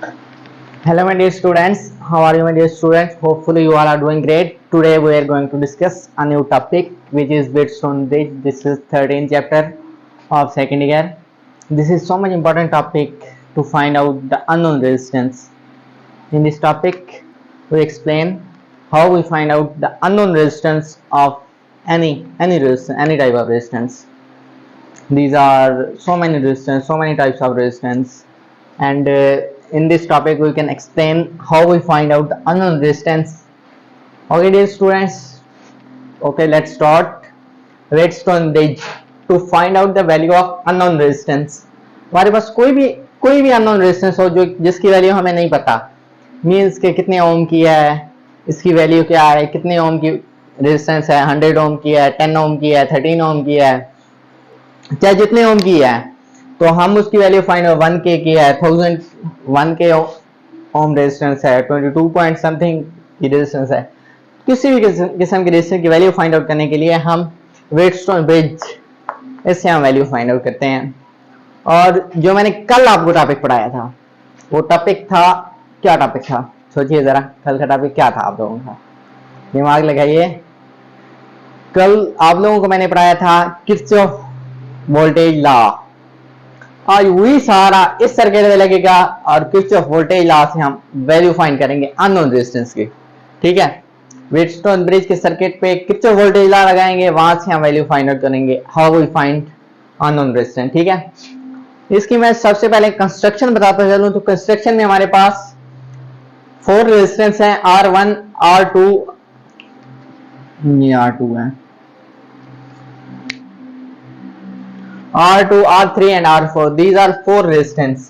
Hello my dear students, how are you my dear students? Hopefully you all are doing great. Today we are going to discuss a new topic which is Wheatstone Bridge. This is 13th chapter of second year. This is so much important topic to find out the unknown resistance. In this topic we explain how we find out the unknown resistance of any resistance, any type of resistance. These are so many resistance, so many types of resistance, and in this topic we can explain how we find out the unknown resistance. Okay dear students, okay let's start. Wheatstone bridge. To find out the value of unknown resistance, हमारे पास कोई भी unknown resistance हो जो जिसकी value हमें नहीं पता, means के कितने ओम की है, इसकी वैल्यू क्या है, कितने ओम की रेजिस्टेंस है, 100 ओम की है, 10 ओम की है, 13 ओम की है, चाहे जितने ओम की है, तो हम उसकी वैल्यू फाइंड 1k की है, 1k ओम रेजिस्टेंस है, 22 पॉइंट समथिंग की रेजिस्टेंस है, किसी भी किस्म की रेजिस्टेंस की वैल्यू फाइंड आउट करने के लिए हम व्हीटस्टोन ब्रिज इससे हम वैल्यू फाइंड आउट करते हैं। और जो मैंने कल आपको टॉपिक पढ़ाया था वो टॉपिक था, क्या टॉपिक था सोचिए जरा, कल का टॉपिक क्या था आप लोगों का, दिमाग लगाइए। कल आप लोगों को मैंने पढ़ाया था किरचॉफ वोल्टेज लॉ, आज वही सारा इस सर्किट में लगेगा और किरचॉफ वोल्टेज लॉ से हम वैल्यू फाइंड करेंगे अननोन रेजिस्टेंस की। ठीक है, व्हीटस्टोन ब्रिज के सर्किट पे किरचॉफ वोल्टेज लॉ लगाएंगे, वहां से हम वैल्यू फाइंड आउट करेंगे, how we find unknown resistance. ठीक है, इसकी मैं सबसे पहले कंस्ट्रक्शन बताता चलूं तो कंस्ट्रक्शन में हमारे पास 4 रेजिस्टेंस हैं, R1, R2, ये R2 है, R2, R3 and R4. These are 4 resistance.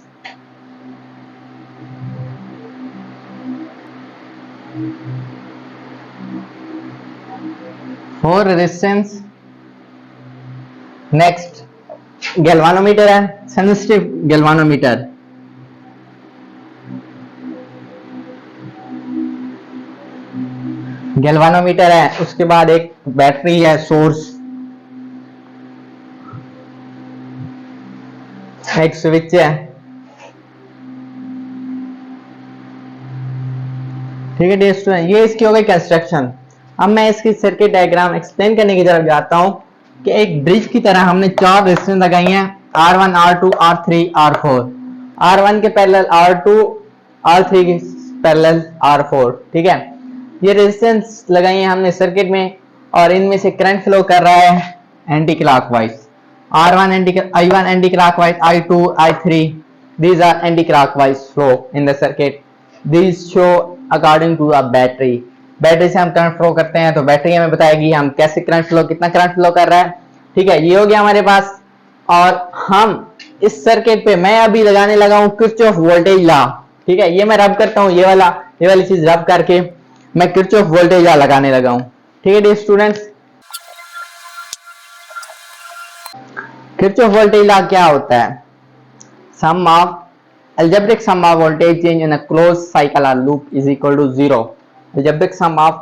Four resistance. Next galvanometer है, सेंसिटिव गैल्वानोमीटर, गैल्वानोमीटर है, उसके बाद एक बैटरी है, सोर्स, एक स्विच है। ठीक है डियर स्टूडेंट, ये इसकी हो गई कंस्ट्रक्शन। अब मैं इसकी सर्किट डायग्राम एक्सप्लेन करने की तरफ जाता हूं कि एक ब्रिज की तरह हमने 4 रेजिस्टेंस लगाई हैं, R1, R2, R3, R4, R1 के पैरेलल R2, R3 के पैरेलल R4। ठीक है, ये रेजिस्टेंस लगाई हैं हमने सर्किट में और इनमें से करंट फ्लो कर रहा है anti clockwise, I1 anti-clockwise, I2, I3, these are anti-clockwise flow in the circuit. These show according to a battery. Battery से हम करंट फ्लो करते हैं तो बैटरी हमें बताएगी हम कैसे करंट फ्लो, कितना करंट फ्लो कर रहा है। ठीक है, ये हो गया हमारे पास। और हम इस सर्किट पे मैं अभी लगाने लगा हूं किरचॉफ वोल्टेज लॉ। ठीक है, ये मैं रब करता हूं, ये वाली चीज रब करके मैं किरचॉफ वोल्टेज लॉ लगाने लगा हूं। ठीक है dear students, Kirchhoff voltage law क्या होता है? Sum of algebraic sum of voltage change in a closed cycle or loop is equal to 0. Algebraic sum of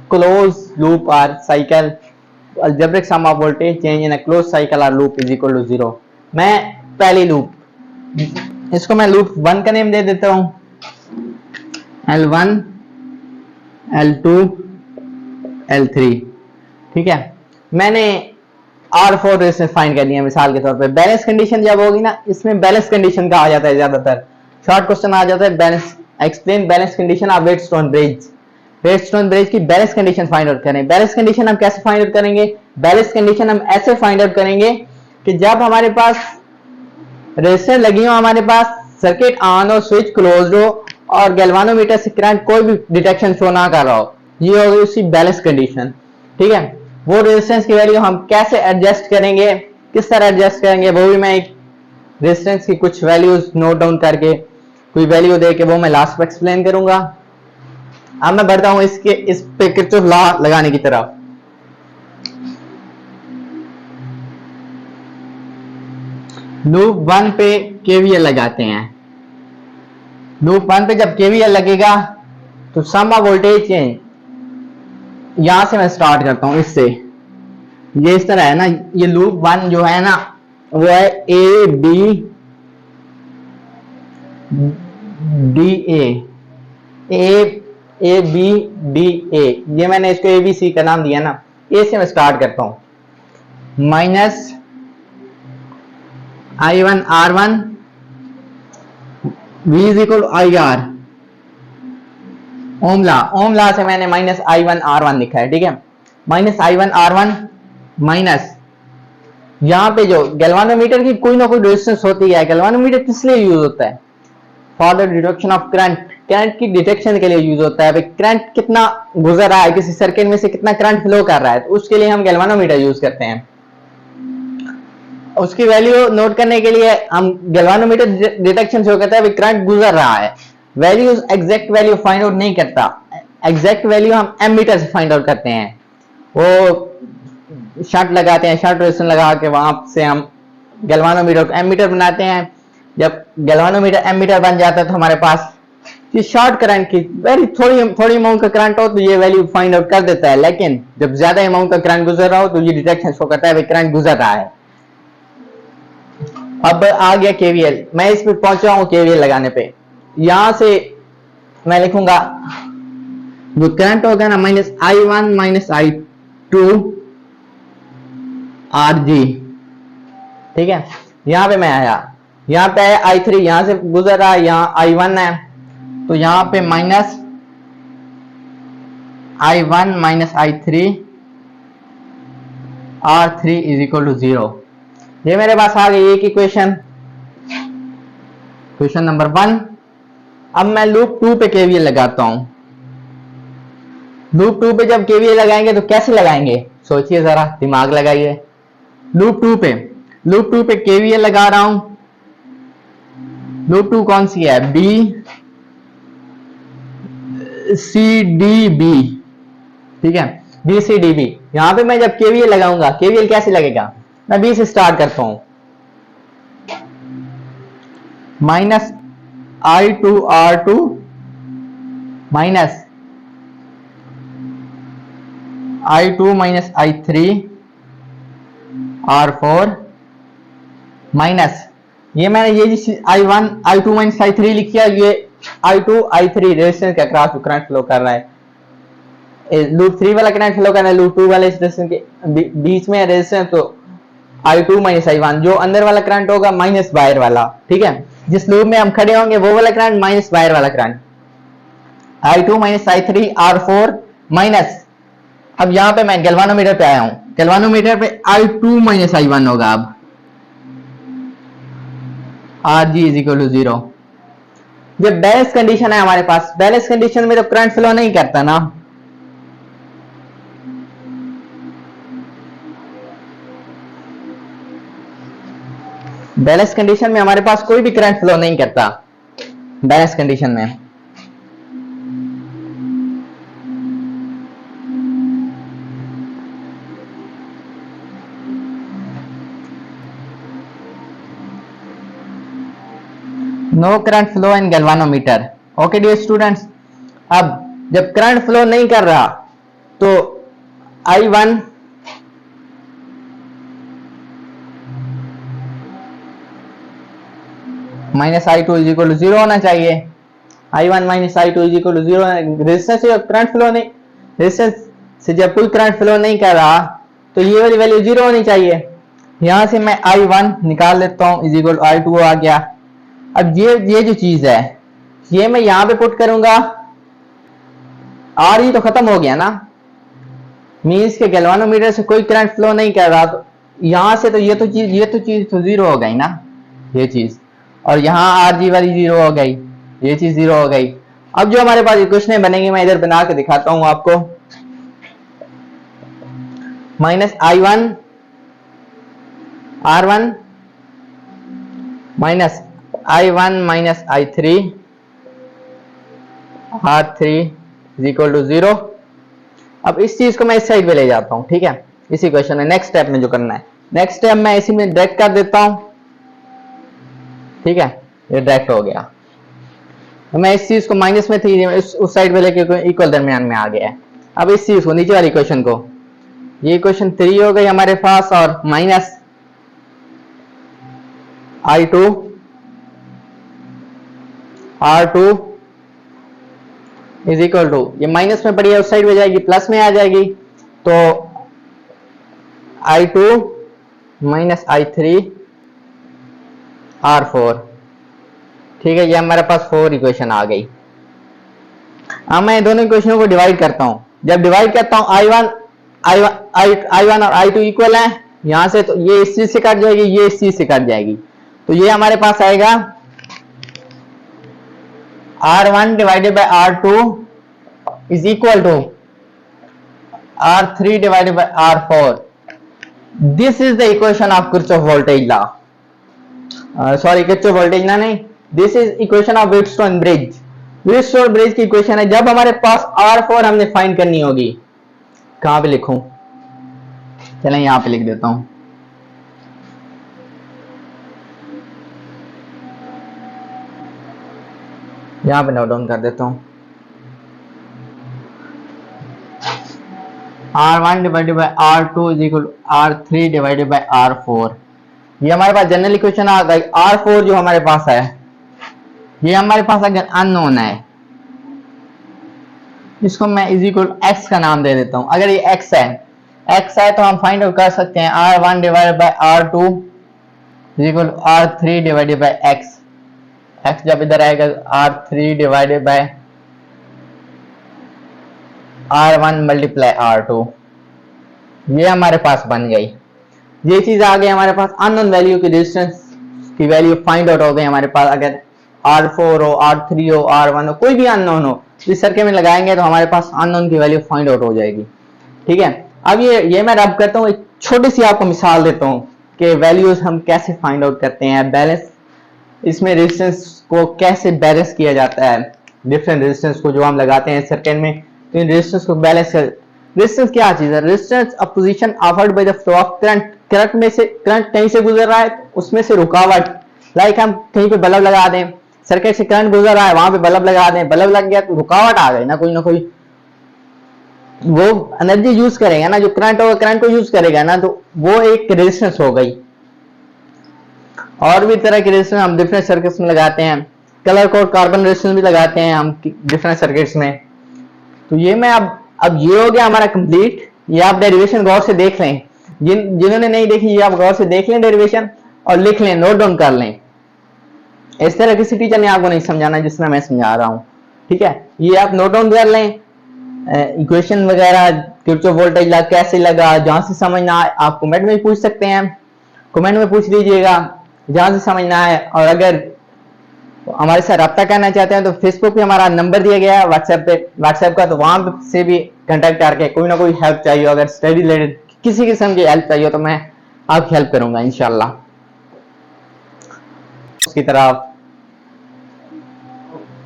closed loop or cycle, algebraic sum of voltage change in a closed cycle or loop is equal to 0. मैं पहली loop, इसको मैं loop 1 का name दे देता हूं, L1, L2, L3। ठीक है, मैंने R4 रेजिस्टेंस फाइंड कर लिया मिसाल के तौर पे। बैलेंस कंडीशन जब होगी ना, इसमें बैलेंस कंडीशन का आ जाता है, ज्यादातर शॉर्ट क्वेश्चन आ जाता है balance, explain balance condition of Wheatstone bridge. Wheatstone bridge की बैलेंस कंडीशन फाइंड आउट करें। बैलेंस कंडीशन हम कैसे फाइंड आउट करेंगे? बैलेंस कंडीशन हम ऐसे फाइंड आउट करेंगे कि जब हमारे पास रेजिस्टेंस लगी हो, हमारे पास सर्किट ऑन हो, स्विच क्लोज हो और गैल्वानोमीटर से करंट कोई भी डिटेक्शन शो ना कर रहा हो, ये होगी उसकी बैलेंस कंडीशन। ठीक है, वो रेजिस्टेंस की वैल्यू हम कैसे एडजस्ट करेंगे, किस तरह एडजस्ट करेंगे, वो भी मैं एक रेजिस्टेंस की कुछ वैल्यूज नोट डाउन करके कोई वैल्यू दे के वो मैं लास्ट में एक्सप्लेन करूंगा। अब मैं बढ़ता हूं इस पे किरचॉफ लॉ लगाने की तरफ। लूप 1 पे केवीएल लगाते हैं। लूप 1 पे जब केवीएल लगेगा तो सम ऑफ वोल्टेज चेंज, यहां से मैं स्टार्ट करता हूं इससे, ये इस तरह है ना, ये लूप 1 जो है ना वो है A B D A B D A, ये मैंने इसको ए बी सी का नाम दिया ना। ए से मैं स्टार्ट करता हूं, minus I1 R1 V is equal to I R, Ohm law से मैंने माइनस I1 R1 लिखा है, ठीक है। माइनस I1 R1 माइनस, यहां पे जो गैल्वानोमीटर की कोई ना कोई रेजिस्टेंस होती है। गैल्वानोमीटर किस लिए यूज होता है? For the detection of current, current की डिटेक्शन के लिए यूज होता है। करंट कितना गुजर रहा है, किसी सर्किट में से कितना करंट फ्लो कर रहा है, तो उसके लिए हम गैल्वानोमीटर यूज करते हैं। उसकी वैल्यू नोट करने के लिए हम गैल्वानोमीटर डिटेक्शन से करता है करंट गुजर रहा है। Value exact value find out नहीं करता, एग्जैक्ट वैल्यू हम एमीटर से फाइंड आउट करते हैं। वो शर्ट लगाते हैं, शर्ट रेजिस्टेंस लगा के वहां से हम गैल्वानोमीटर को एमीटर बनाते हैं। जब गैल्वानोमीटर एमीटर बन जाता है तो हमारे पास ये शॉर्ट करंट की वेरी थोड़ी अमाउंट का करंट हो तो ये वैल्यू फाइंड आउट कर देता है, लेकिन जब ज्यादा अमाउंट का करंट गुजर रहा हो तो ये डिटेक्शन शो करता है करंट गुजर रहा है। अब आ गया केवीएल, मैं इस पे पहुंचा हूं केवीएल लगाने पे। यहां से मैं लिखूंगा जो करंट होगा ना minus I1 minus I2 RG, ठीक है। यहां पे मैं आया, यहां पे आया I3, यहां से गुजर रहा है, यहां I1 है, तो यहां पे minus I1 minus I3 R3 is equal to 0। ये मेरे पास आ गई एक इक्वेशन, क्वेश्चन नंबर 1। अब मैं लूप 2 पे केवीएल लगाता हूं। लूप 2 पे जब केवीएल लगाएंगे तो कैसे लगाएंगे, सोचिए जरा, दिमाग लगाइए। लूप 2 पे केवीएल लगा रहा हूं। लूप 2 कौन सी है? बी सी डी बी, ठीक है, बी सी डी बी। यहां पे मैं जब केवीएल लगाऊंगा, केवीएल कैसे लगेगा? मैं बी से स्टार्ट करता हूं, minus I2 R2 minus I2 minus I3 R4 minus, ये मैंने ये I1 I2 माइनस I3 लिखी है, ये I2 I3 रेजिस्टेंस के अक्रॉस करंट फ्लो कर रहा है। लूप 3 वाला करंट फ्लो कर रहा है, लूप 2 वाले रेजिस्टेंस के बीच में रेजिस्टेंस, तो I2 माइनस I1, जो अंदर वाला करंट होगा माइनस बाहर वाला, ठीक है। जिस लूप में हम खड़े होंगे वो वाला करंट माइनस बाहर वाला current, I2 minus I3 R4 minus. अब यहां पे मैं गैल्वानोमीटर पे आया हूं, गैल्वानोमीटर पे I2 माइनस I1 होगा। अब RG इज इक्वल टू 0। जब बैलेंस कंडीशन है हमारे पास, बैलेंस कंडीशन में तो करंट फ्लो नहीं करता ना, बैलेंस कंडीशन में हमारे पास कोई भी करंट फ्लो नहीं करता। बैलेंस कंडीशन में no current flow in galvanometer. Okay dear students, अब जब करंट फ्लो नहीं कर रहा तो I1 minus I2 is equal to 0 होना चाहिए। I1 minus I2 is equal to 0। Resistance से जब करंट फ्लो नहीं, रेजिस्टेंस से जब कोई करंट फ्लो नहीं कर रहा तो ये वाली वैल्यू 0 होनी चाहिए। यहां से मैं I1 निकाल लेता हूं, इज इक्वल टू I2 आ गया। अब ये जो चीज है ये मैं यहां पे पुट करूंगा, RE तो खत्म हो गया ना, मींस के गैल्वानोमीटर से कोई करंट फ्लो नहीं कर रहा, तो यहां से तो ये तो चीज तो 0 हो गई ना, ये चीज, और यहाँ RG वाली 0 हो गई, ये चीज 0 हो गई। अब जो हमारे पास इक्वेशन बनेगी मैं इधर बना के दिखाता हूं आपको। Minus I1 R1 minus I1 minus I3 R3 is equal to 0। अब इस चीज को मैं इस साइड पे ले जाता हूं, ठीक है, इसी क्वेश्चन में नेक्स्ट स्टेप में जो करना है, नेक्स्ट स्टेप मैं इसी में डायरेक्ट कर देता हूं, ठीक है, ये डायरेक्ट हो गया। तो मैं इस चीज को माइनस में थी, उस साइड पे लेके इक्वल दरमियान में आ गया है। अब इस चीज को, नीचे वाली इक्वेशन को, ये इक्वेशन 3 हो गई हमारे पास, और minus I2 R2 is equal to, ये माइनस में पड़ी है उस साइड में जाएगी, प्लस में आ जाएगी, तो I2 माइनस I3 R4। ठीक है, ये हमारे पास 4 इक्वेशन आ गई। अब मैं दोनों इक्वेशनों को डिवाइड करता हूं। जब डिवाइड करता हूं I1 और I2 इक्वल है यहां से, तो ये इस चीज से कट जाएगी, ये इस चीज से कट जाएगी, तो ये हमारे पास आएगा R1 divided by R2 is equal to R3 divided by R4। This is the equation of Kirchhoff voltage law, sorry Kirchhoff voltage law नहीं, this is equation of Wheatstone bridge. Wheatstone bridge की equation है जब हमारे पास R4 हमने find करनी होगी। कहां पे लिखूं, चलें यहां पे लिख देता हूं। यहां पे नोट डाउन कर देता हूं, R1 divided by R2 is equal to R3 divided by R4। ये हमारे पास जनरल इक्वेशन आ गई। R4 जो हमारे पास है, ये हमारे पास अगर अननोन है, इसको मैं इज इक्वल एक्स का नाम दे देता हूं। अगर ये x है तो हम फाइंड आउट कर सकते हैं R1 divided by R2 is equal to R3 divided by x जब इधर आएगा R3 divided bye R1 multiply R2, ये हमारे पास बन गई। ये चीज आ गई हमारे पास। अननोन वैल्यू की डिस्टेंस की वैल्यू फाइंड आउट हो गई हमारे पास। अगर R4 हो, R3 हो, R1 हो, कोई भी अननोन हो, इस सर्किट में लगाएंगे तो हमारे पास अननोन की वैल्यू फाइंड आउट हो जाएगी। ठीक है, अब ये मैं रब करता हूँ, एक छोटी सी आपको मिसाल देता हूँ कि वैल्यूज हम कैसे फाइंड आउट करते हैं। बैलेंस, इसमें रेजिस्टेंस को कैसे बैलेंस किया जाता है, डिफरेंट रेजिस्टेंस को जो हम लगाते हैं सर्किट में, तो इन रेजिस्टेंस को बैलेंस कर। रेजिस्टेंस क्या चीज है? Resistance a position offered by the flow of current. Current में से, करंट कहीं से गुजर रहा है तो उसमें से रुकावट, लाइक हम कहीं पे बल्ब लगा दें, सर्किट से करंट गुजर रहा है, वहां पे बल्ब लगा दें, बल्ब लग गया तो रुकावट आ गई ना कोई, वो एनर्जी यूज करेगा ना, जो करंट होगा करंट को यूज करेगा ना, तो वो एक रेजिस्टेंस हो गई। और भी तरह के रेजिस्टेंस हम डिफरेंट सर्किट्स में लगाते हैं। कलर कोड कार्बन रेजिस्टेंस भी लगाते हैं हम डिफरेंट सर्किट्स में। तो ये मैं अब ये हो गया हमारा कंप्लीट। ये आप डेरिवेशन गौर से देख लें, जिन्होंने नहीं देखी ये आप गौर से देख लें डेरिवेशन और लिख लें, नोट डाउन कर लें। इस तरह किसी टीचर ने आपको नहीं समझाना जिस तरह मैं समझा रहा हूं। ठीक है, ये आप नोट डाउन कर लें। इक्वेशन वगैरह किरचॉफ वोल्टेज लॉ कैसे लगा, जहां से समझना है आप कमेंट में पूछ सकते हैं, कमेंट में पूछ लीजिएगा जहां से समझना है। और अगर हमारे साथ रब्ता करना चाहते हैं तो फेसबुक पे हमारा नंबर दिया गया है, व्हाट्सएप का, तो वहां से भी कांटेक्ट करके कोई ना कोई हेल्प चाहिए, अगर स्टडी रिलेटेड किसी किस्म की हेल्प चाहिए तो मैं आपकी हेल्प करूंगा इंशाल्लाह। उसकी तरह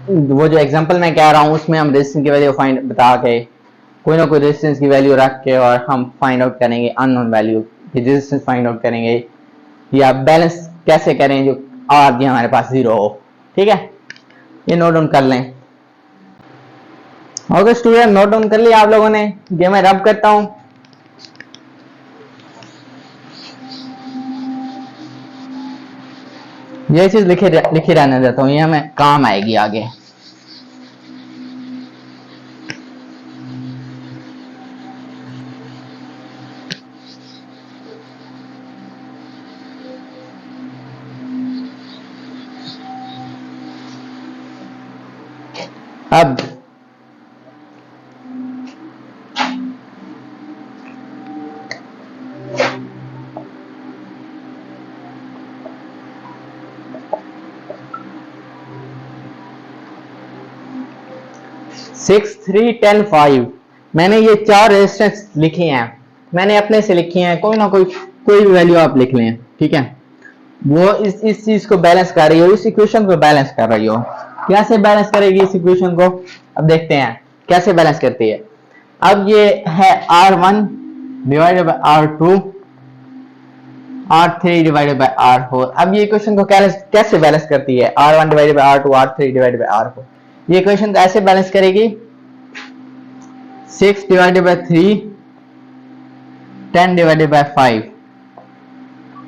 वो जो एग्जांपल मैं कह रहा हूं उसमें हम रेजिस्टेंस की वैल्यू फाइंड बता के, कोई ना कोई रेजिस्टेंस की वैल्यू रख के, और हम फाइंड आउट करेंगे अननोन वैल्यू की रेजिस्टेंस फाइंड आउट करेंगे, या बैलेंस कैसे करें जो आर दिया हमारे पास 0 हो। ठीक है, ये नोट डाउन कर लें। ओके स्टूडेंट, नोट डाउन कर लिया आप लोगों ने? ये मैं रब करता हूं। ये चीज लिखी रहने देता हूँ, ये हमें काम आएगी आगे। अब सिक्स, 3, 10, 5 मैंने ये 4 रेजिस्टेंस लिखी हैं, मैंने अपने से लिखी हैं। कोई ना कोई भी वैल्यू आप लिख लें। ठीक है, वो इस चीज को बैलेंस कर रही हो, इस इक्वेशन को बैलेंस कर रही हो। कैसे बैलेंस करेगी इस इक्वेशन को, अब देखते हैं कैसे बैलेंस करती है। अब ये है R1 divided by R2, R3 divided by R4। अब ये इक्वेशन को कैसे बैलेंस करती है? R1 divided by R2, R3 divided by R4। ये इक्वेशन ऐसे बैलेंस करेगी 6 डिवाइडेड बाय 3, 10 डिवाइडेड बाय 5।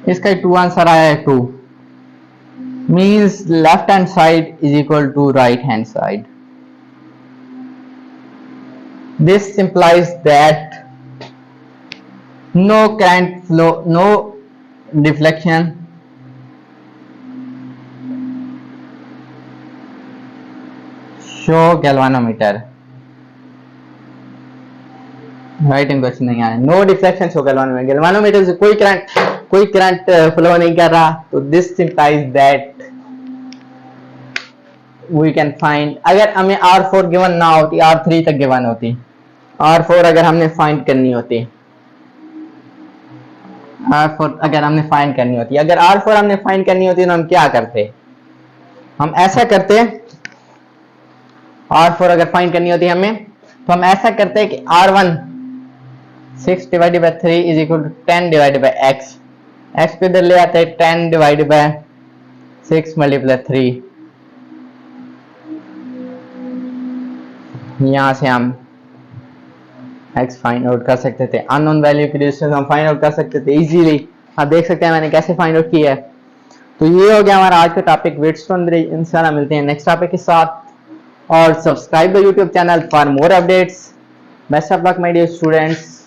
इसका 2 आंसर आया है 2। means left hand side is equal to right hand side. This implies that no current flow, no deflection, show galvanometer. Writing question नहीं आया. No deflection show galvanometer. Galvanometer से कोई current flow नहीं कर रहा. तो this implies that we can find, अगर हमें R4 गिवन ना होती, R3 तक गिवन होती, R4 अगर हमने फाइंड करनी होती, R4 अगर हमने फाइंड करनी होती, अगर R4 हमने फाइंड करनी होती तो हम क्या करते? हम ऐसा करते, R4 अगर फाइंड करनी होती हमें तो हम ऐसा करते कि R1 6 divided by 3 is equal to 10 divided by x. x को इधर ले आते हैं, 10 डिवाइडेड बाय 6 मल्टीप्लाई 3. यहां से हम x फाइंड आउट कर सकते थे. अननोन वैल्यू की डिस्टेंस हम फाइंड आउट कर सकते थे इजीली. आप देख सकते हैं मैंने कैसे फाइंड आउट किया है. तो ये हो गया हमारा आज का टॉपिक वेटस्टोन ब्रिज. इंशाल्लाह मिलते हैं नेक्स्ट टॉपिक के साथ. और subscribe the YouTube channel for more updates. Best of luck my dear students.